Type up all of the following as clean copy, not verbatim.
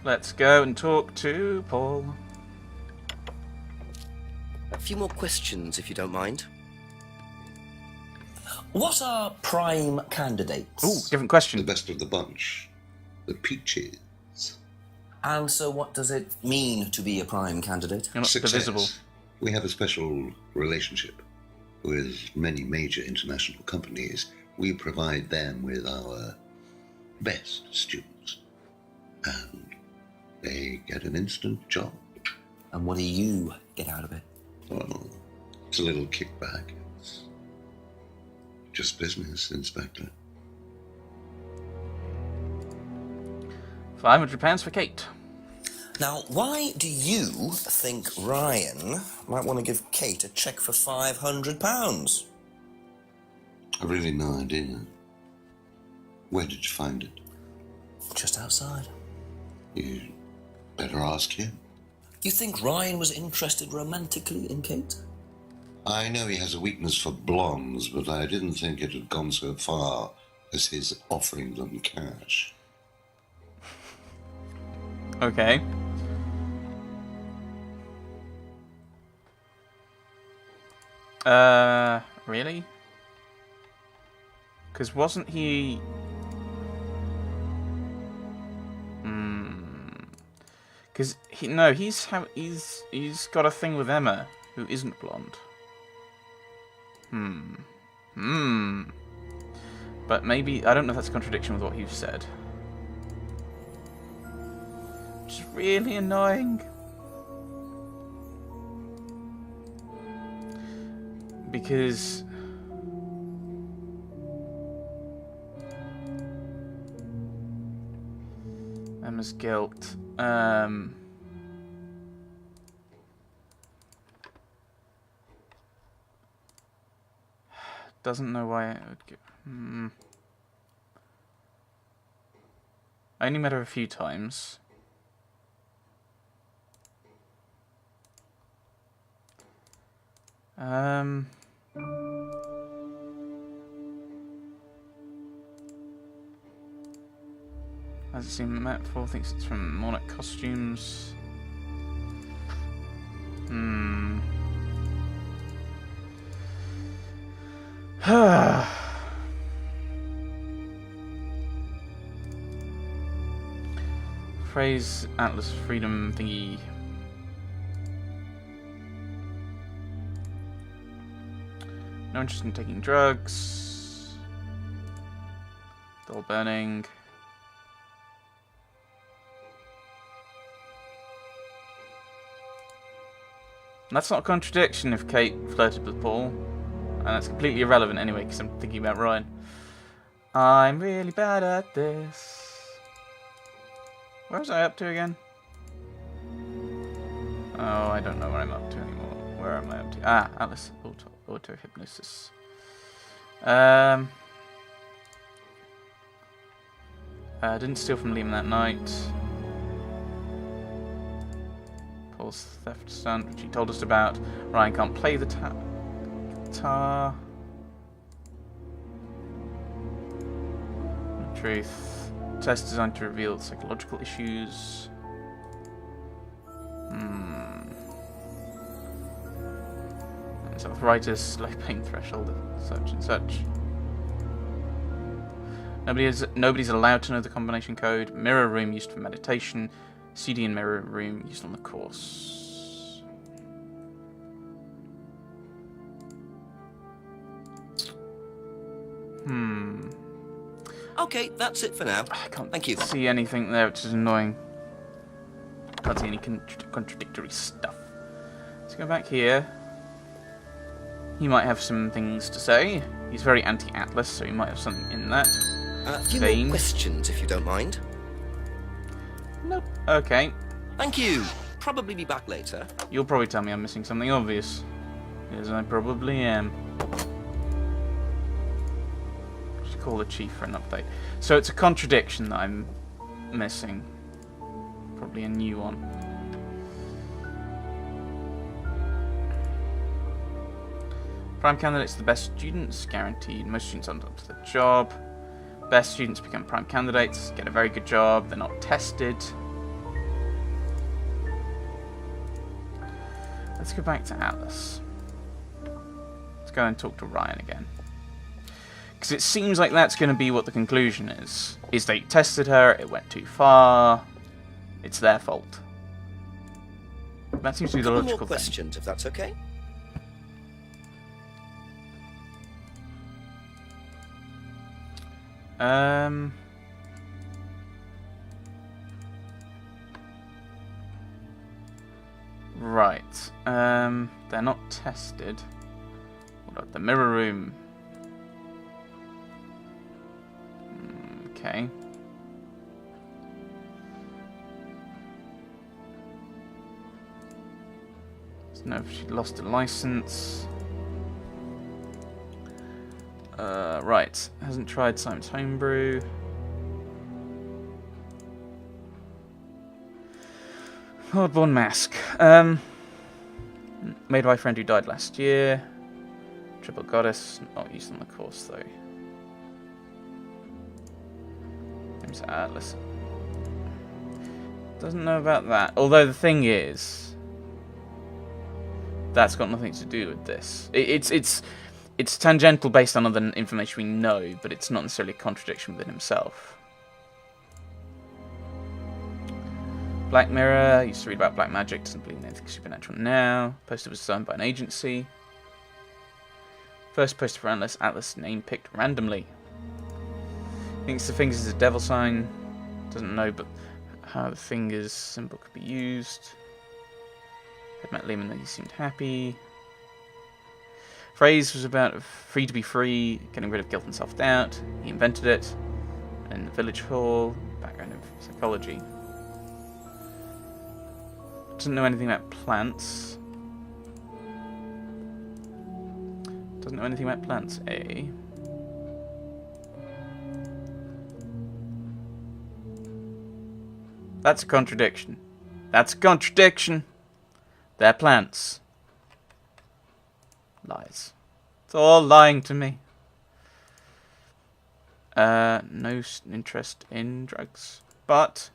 Let's go and talk to Paul. A few more questions, if you don't mind. What are prime candidates? Ooh, different question. The best of the bunch. The peaches. And so what does it mean to be a prime candidate? You're not divisible. We have a special relationship with many major international companies. We provide them with our best students. And they get an instant job. And what do you get out of it? Well, it's a little kickback. It's just business, Inspector. £500 for Kate. Now, why do you think Ryan might want to give Kate a cheque for £500? I've really no idea. Where did you find it? Just outside. You better ask him. You think Ryan was interested romantically in Kate? I know he has a weakness for blondes, but I didn't think it had gone so far as his offering them cash. Okay. Really? Because wasn't he... Because he's got a thing with Emma, who isn't blonde. But maybe, I don't know if that's a contradiction with what you've said. Which is really annoying. Because... Emma's guilt. Doesn't know why I would give... I only met her a few times. Hasn't seen Matt before, thinks it's from Monarch Costumes. Phrase Atlas Freedom thingy. No interest in taking drugs. Dull burning. That's not a contradiction if Kate flirted with Paul. And that's completely irrelevant anyway, because I'm thinking about Ryan. I'm really bad at this. Where was I up to again? Oh, I don't know where I'm up to anymore. Where am I up to? Ah, Atlas auto-hypnosis. Didn't steal from Liam that night. Paul's theft stunt, which he told us about. Ryan can't play the guitar. Truth. Test designed to reveal psychological issues. It's arthritis, low pain threshold, such and such. Nobody's allowed to know the combination code. Mirror room used for meditation. CD and mirror room used on the course. Okay, that's it for now. I can't Thank you. see anything there, which is annoying. Can't see any contradictory stuff. Let's go back here. He might have some things to say. He's very anti-Atlas, so he might have something in that. A few vein. more questions, if you don't mind. Nope. Okay. Thank you. Probably be back later. You'll probably tell me I'm missing something obvious. Yes, I probably am. Just call the chief for an update. So it's a contradiction that I'm missing. Probably a new one. Prime candidates are the best students, guaranteed. Most students aren't up to the job. Best students become prime candidates, get a very good job, they're not tested. Let's go back to Atlas. Let's go and talk to Ryan again. Because it seems like that's going to be what the conclusion is. Is they tested her, it went too far, it's their fault. That seems to be the Couple logical more questions, if that's okay. thing. Right. They're not tested. What about the mirror room? Okay. Let's know if she lost a license. Right. Hasn't tried Simon's Homebrew. Hardborn Mask. Made by a friend who died last year. Triple Goddess. Not used on the course though. Name's Atlas. Doesn't know about that. Although the thing is, that's got nothing to do with this. It's tangential based on other information we know, but it's not necessarily a contradiction within himself. Black Mirror, used to read about black magic, doesn't believe in anything supernatural now. Poster was designed by an agency. First poster for Atlas name picked randomly. Thinks the fingers is a devil sign. Doesn't know but how the fingers symbol could be used. Had met Lehman and he seemed happy. Phrase was about free to be free, getting rid of guilt and self-doubt. He invented it. In the village hall, background in psychology. Doesn't know anything about plants. Doesn't know anything about plants, eh? That's a contradiction. That's a contradiction. They're plants. Lies. It's all lying to me. No interest in drugs. But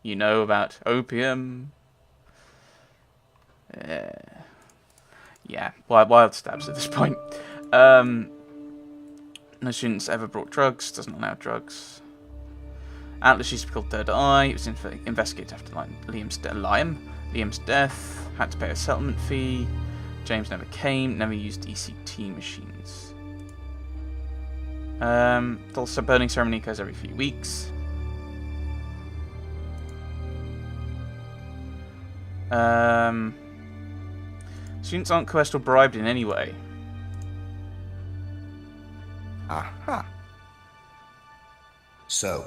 you know about opium. Yeah, wild stabs at this point. No students ever brought drugs, doesn't allow drugs. Atlas used to be called Third Eye. It was investigated after Liam's death. Had to pay a settlement fee. James never came. Never used ECT machines. Also, burning ceremony occurs every few weeks. Students aren't coerced or bribed in any way. Aha. So,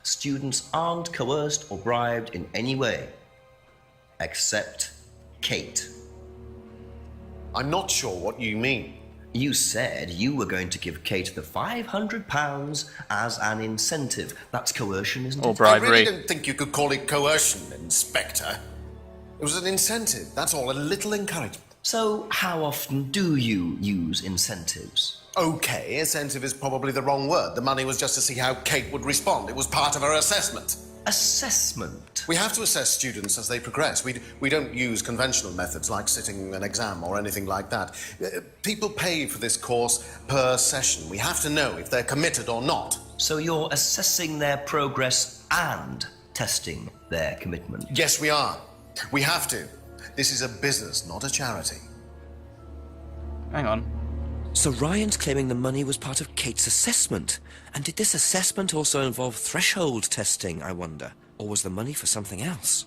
students aren't coerced or bribed in any way, except Kate. I'm not sure what you mean. You said you were going to give Kate the £500 as an incentive. That's coercion, isn't Or it? bribery. I really don't think you could call it coercion, Inspector. It was an incentive, that's all, a little encouragement. So, how often do you use incentives? Okay, incentive is probably the wrong word. The money was just to see how Kate would respond. It was part of her assessment. Assessment? We have to assess students as they progress. We don't use conventional methods like sitting an exam or anything like that. People pay for this course per session. We have to know if they're committed or not. So you're assessing their progress and testing their commitment? Yes, we are. We have to. This is a business, not a charity. Hang on. So Ryan's claiming the money was part of Kate's assessment. And did this assessment also involve threshold testing, I wonder? Or was the money for something else?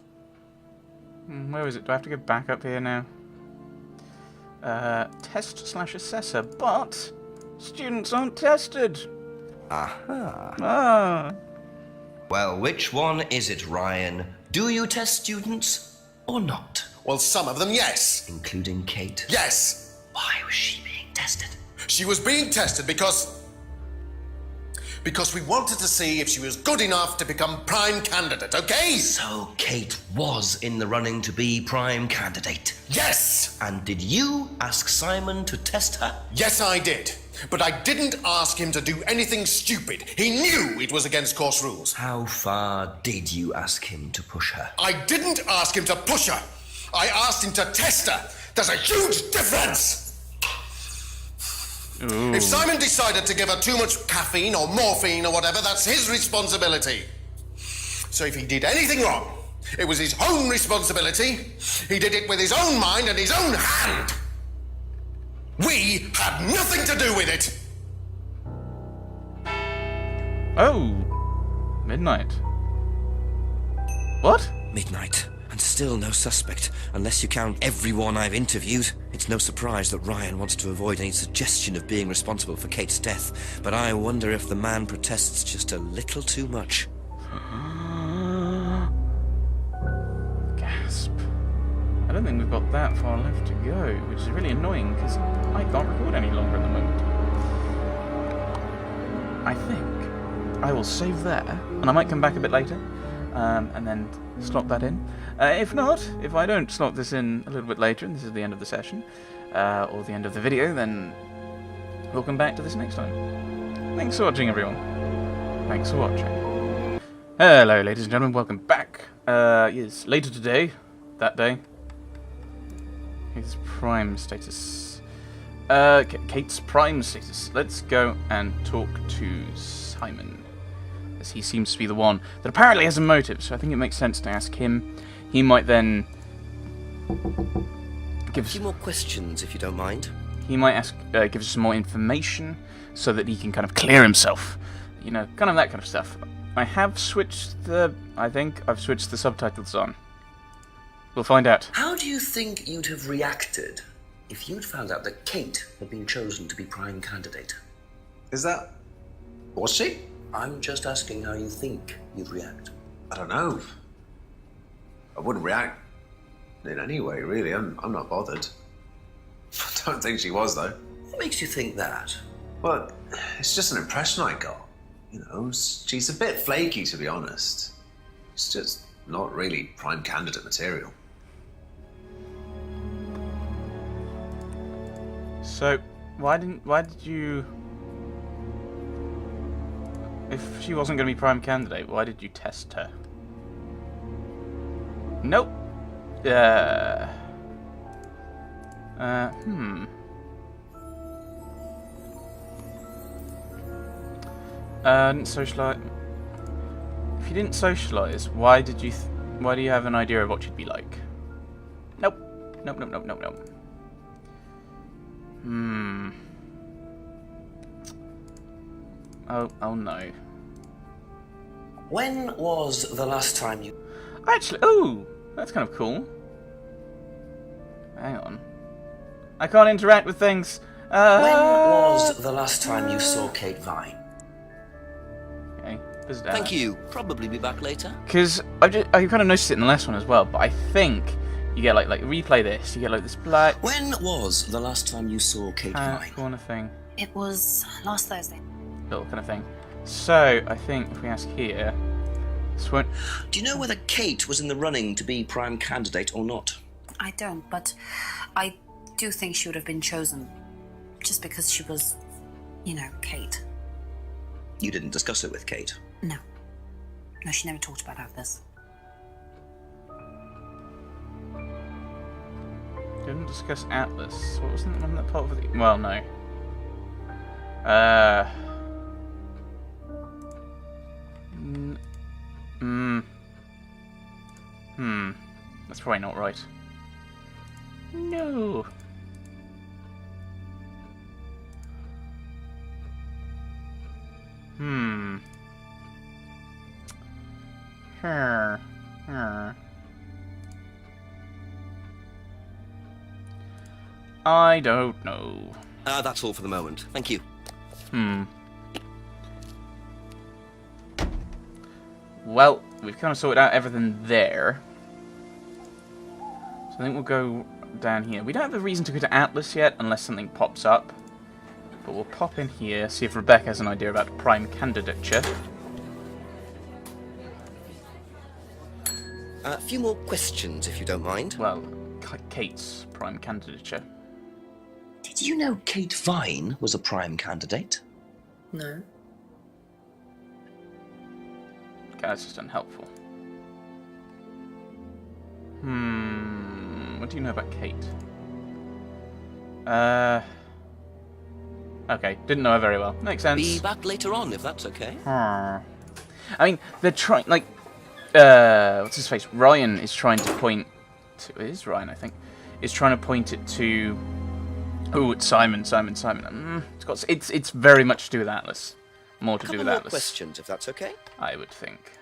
Where is it? Do I have to go back up here now? Test/assessor, but students aren't tested. Aha. Ah. Well, which one is it, Ryan? Do you test students or not? Well, some of them, yes. Including Kate? Yes. Why was she being tested? She was being tested because we wanted to see if she was good enough to become prime candidate, okay? So Kate was in the running to be prime candidate. Yes! And did you ask Simon to test her? Yes, I did. But I didn't ask him to do anything stupid. He knew it was against course rules. How far did you ask him to push her? I didn't ask him to push her. I asked him to test her. There's a huge difference. Ooh. If Simon decided to give her too much caffeine or morphine or whatever, that's his responsibility. So if he did anything wrong, it was his own responsibility. He did it with his own mind and his own hand. We had nothing to do with it. Oh, midnight. What? Midnight, and still no suspect, unless you count everyone I've interviewed. It's no surprise that Ryan wants to avoid any suggestion of being responsible for Kate's death, but I wonder if the man protests just a little too much. Gasp. I don't think we've got that far left to go, which is really annoying because I can't record any longer at the moment. I think I will save there, and I might come back a bit later, and then slot that in. If not, if I don't slot this in a little bit later, and this is the end of the session, or the end of the video, then we'll come back to this next time. Thanks for watching, everyone. Thanks for watching. Hello, ladies and gentlemen, welcome back. Yes, later today, that day. Kate's prime status. Kate's prime status. Let's go and talk to Simon, as he seems to be the one that apparently has a motive, so I think it makes sense to ask him. He might then give us A few more questions, if you don't mind. He might give us some more information so that he can kind of clear himself. You know, kind of that kind of stuff. I have switched I think I've switched the subtitles on. We'll find out. How do you think you'd have reacted if you'd found out that Kate had been chosen to be prime candidate? Is that... was she? I'm just asking how you think you'd react. I don't know. I wouldn't react in any way, really. I'm not bothered. I don't think she was, though. What makes you think that? Well, it's just an impression I got. You know, she's a bit flaky, to be honest. It's just not really prime candidate material. So, why did you... If she wasn't going to be prime candidate, why did you test her? Nope. Didn't socialise. If you didn't socialise, why do you have an idea of what she'd be like? Nope. Nope. Oh no. When was the last time you... Actually, oh, that's kind of cool. Hang on. I can't interact with things. When was the last time you saw Kate Vine? Okay, Thank you. Probably be back later. Because I kind of noticed it in the last one as well, but I think you get like replay this. You get like this black When was the last time you saw Kate Vine? corner thing, It was last Thursday. little kind of thing. So I think if we ask here, this won't. Do you know whether Kate was in the running to be prime candidate or not? I don't, but I do think she would have been chosen just because she was, you know, Kate. You didn't discuss it with Kate? No. No, she never talked about this. Didn't discuss Atlas. What wasn't that part of the? Well, no. That's probably not right. No. I don't know. That's all for the moment. Thank you. Well, we've kind of sorted out everything there. So I think we'll go down here. We don't have a reason to go to Atlas yet, unless something pops up. But we'll pop in here, see if Rebecca has an idea about prime candidature. A few more questions, if you don't mind. Well, Kate's prime candidature. Did you know Kate Vine was a prime candidate? No. Okay, that's just unhelpful. What do you know about Kate? Okay, didn't know her very well. Makes sense. Be back later on, if that's okay. I mean, they're trying, like, what's his face? Ryan is trying to point to... It is Ryan, I think. Is trying to point it to... Oh, it's Simon. It's very much to do with Atlas. More to do with Couple more Atlas. questions, if that's okay. I would think.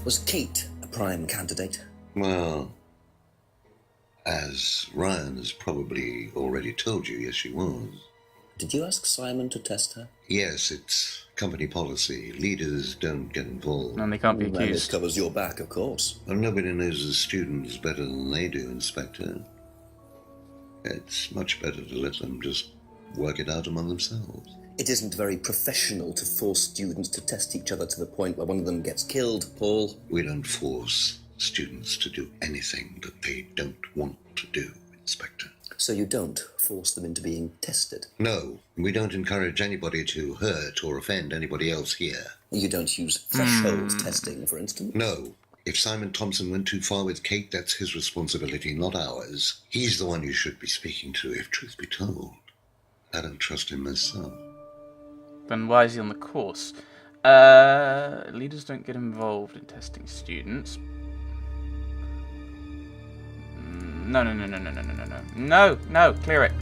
Was Kate a prime candidate? Well, as Ryan has probably already told you, yes, she was. Did you ask Simon to test her? Yes, it's company policy. Leaders don't get involved. And they can't be And it accused. covers your back, of course. Well, nobody knows the students better than they do, Inspector. It's much better to let them just work it out among themselves. It isn't very professional to force students to test each other to the point where one of them gets killed, Paul. We don't force students to do anything that they don't want to do, Inspector. So you don't force them into being tested? No, we don't encourage anybody to hurt or offend anybody else here. You don't use threshold testing, for instance? No. If Simon Thompson went too far with Kate, that's his responsibility, not ours. He's the one you should be speaking to, if truth be told. I don't trust him myself. Then why is he on the course? Leaders don't get involved in testing students. No, clear it.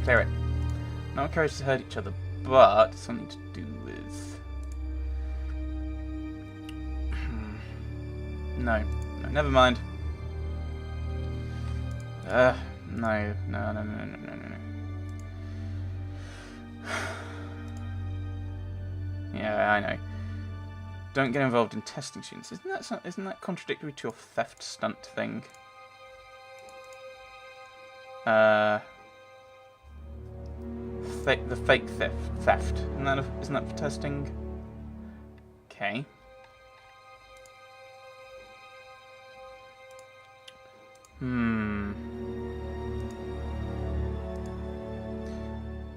No encouraged to hurt each other, but something to do with... No, never mind. No. Yeah, I know. Don't get involved in testing students. Isn't that contradictory to your theft stunt thing? The fake theft. Isn't that for testing? Okay.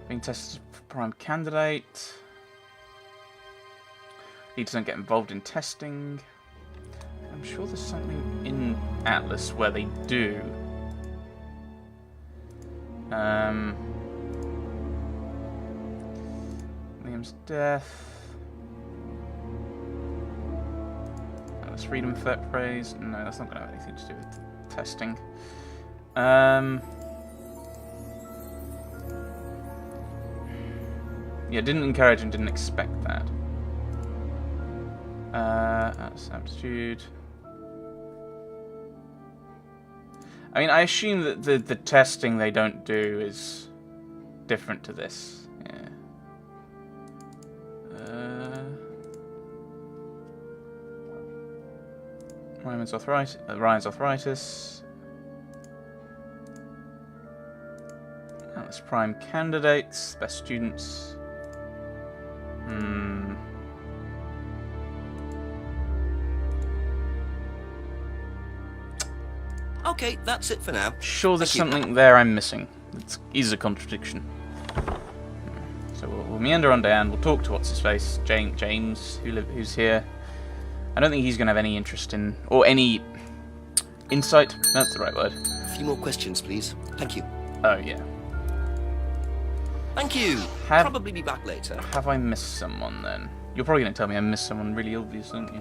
Being tested for prime candidate. Leaders don't get involved in testing. I'm sure there's something in Atlas where they do. Liam's death. Atlas freedom phrase. No, that's not going to have anything to do with testing. Yeah, didn't encourage and didn't expect that. That's aptitude. I mean, I assume that the testing they don't do is different to this. Yeah. Ryan's arthritis. That's prime candidates, best students. Okay, that's it for now. Sure, there's Thank you. something there I'm missing. It is a contradiction. So we'll meander on down. We'll talk to what's his face, James, who's here. I don't think he's going to have any interest in or any insight. That's the right word. A few more questions, please. Thank you. Oh yeah. Thank you. Probably be back later. Have I missed someone then? You're probably going to tell me I missed someone really obvious, aren't you?